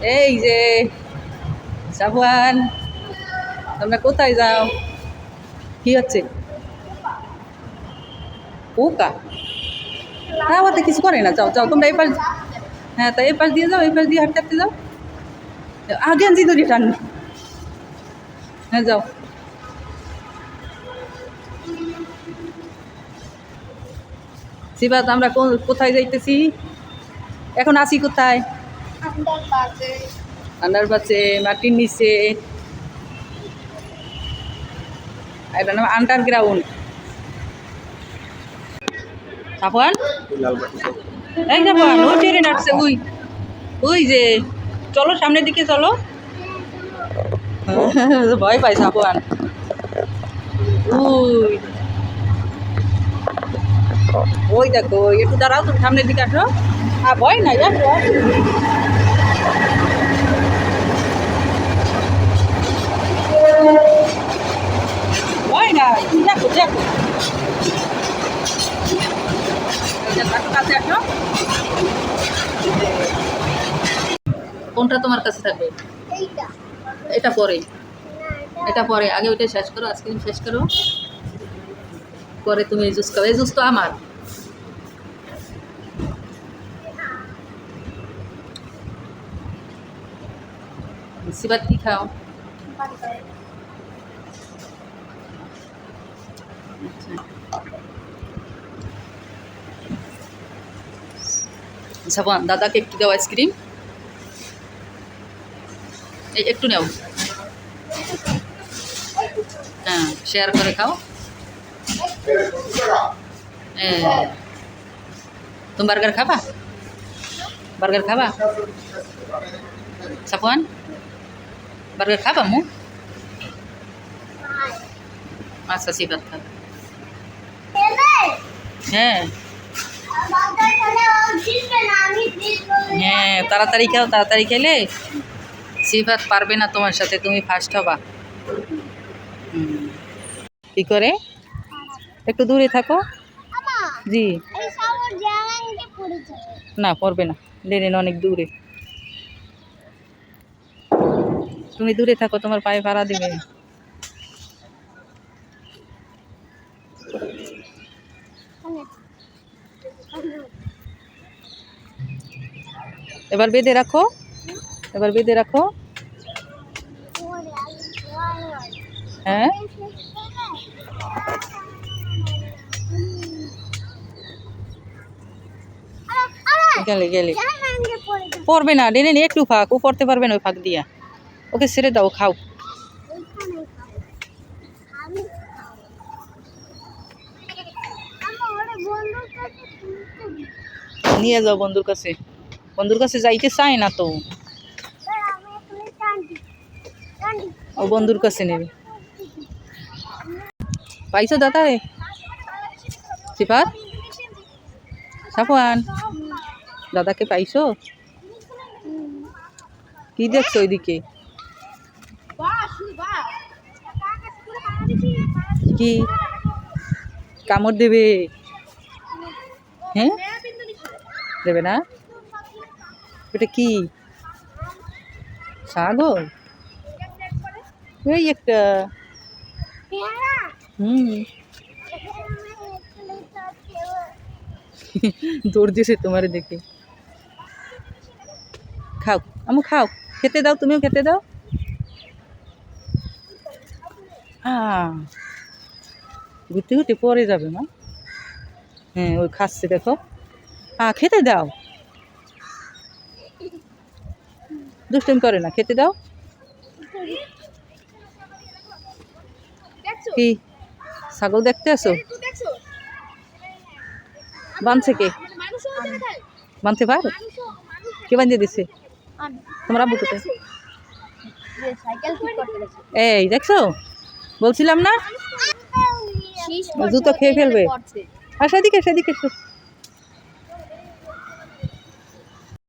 এই যে সাফওয়ান, তোমরা কোথায় যাও? কি হচ্ছে? পোকা? হ্যাঁ, ওতে কিছু করে না। যাও যাও তোমরা এপাশ। হ্যাঁ, তা এপাশ দিয়ে যাও, এপাশ দিয়ে হাঁটতে হাঁটতে যাও। গেঞ্জি ধরে টান। হ্যাঁ, যাও। সিবাত, আমরা কোথায় যাইতেছি এখন? আসি কোথায়? আন্ডারপাসে, মাটির নিচে। এটা নাম আন্ডারগ্রাউন্ড। সাফওয়ান, এই সাফওয়ান, ওই ট্রেন আসছে। ওই ওই যে, চলো সামনের দিকে চলো। ভয় পাই সাফওয়ান। ওই ওই দেখো, একটু দাঁড়াও, তুমি সামনের দিকে আসো। ভয় নাই, আসো আসো। ভয় নাই, তুমি দেখো দেখো। কাছে আসো। কোনটা তোমার কাছে থাকবে? এটা পরে, এটা পরে। আগে ওইটা শেষ করো, আইসক্রিম শেষ করো, পরে তুমি এই জুস খাও। এই জুস তো আমার। সিবাত কি খাও? সাফওয়ান, দাদাকে একটু দাও আইসক্রিম। এই একটু নাও। হ্যাঁ, শেয়ার করে খাও। তুমি বার্গার খাবা? বার্গার খাবা সাফওয়ান? বার্গার খাবা মু? আচ্ছা, সিবাত খাবা। হ্যাঁ হ্যাঁ, তাড়াতাড়ি খাও। তাড়াতাড়ি খেলে সিফাত পারবে না তোমার সাথে, তুমি ফার্স্ট হবা। কি করে? একটু দূরে থাকো। জি না, পড়বে না, লেন অনেক দূরে। তুমি দূরে থাকো, তোমার পায়ে ভাড়া দিবে। এবার বেঁধে রাখো, এবার বেঁধে রাখো। হ্যাঁ, গেলে গেলে পড়বে না। ডেনে নিয়ে একটু ফাঁক, ও পড়তে পারবে না ওই ফাঁক দিয়া। ওকে ছেড়ে দাও, খাও। নিয়ে যাও বন্ধুর কাছে। বন্ধুর কাছে যাইতে চায় না তো, ও বন্ধুর কাছে নেবে। পাইছো দাদা রে? সিফাত, সাফওয়ান, দাদাকে পাইছো? কি দেখছো ওইদিকে? কি কামড় দেবে? হ্যাঁ, দেবে না। এটা কি? ছাগল? ওই একটা। দৌড় দিয়েছে তোমার দেখে। খাও আমু, খাও, খেতে দাও, তুমিও খেতে দাও। ঘুরতে ঘুরতে পরে যাবে না। হ্যাঁ, ওই খাচ্ছে দেখো। খেতে দাও, দুষ্টুমি করে না, খেতে দাও। কি ছাগল দেখতে আসো? বাঁধছে কে? বাঁধতে পারো? কে বাঁধিয়ে দিচ্ছে? তোমার আব্বু কোথায়? এই দেখছো, বলছিলাম না জুতো খেয়ে ফেলবে। আর সেদিকে সেদিকে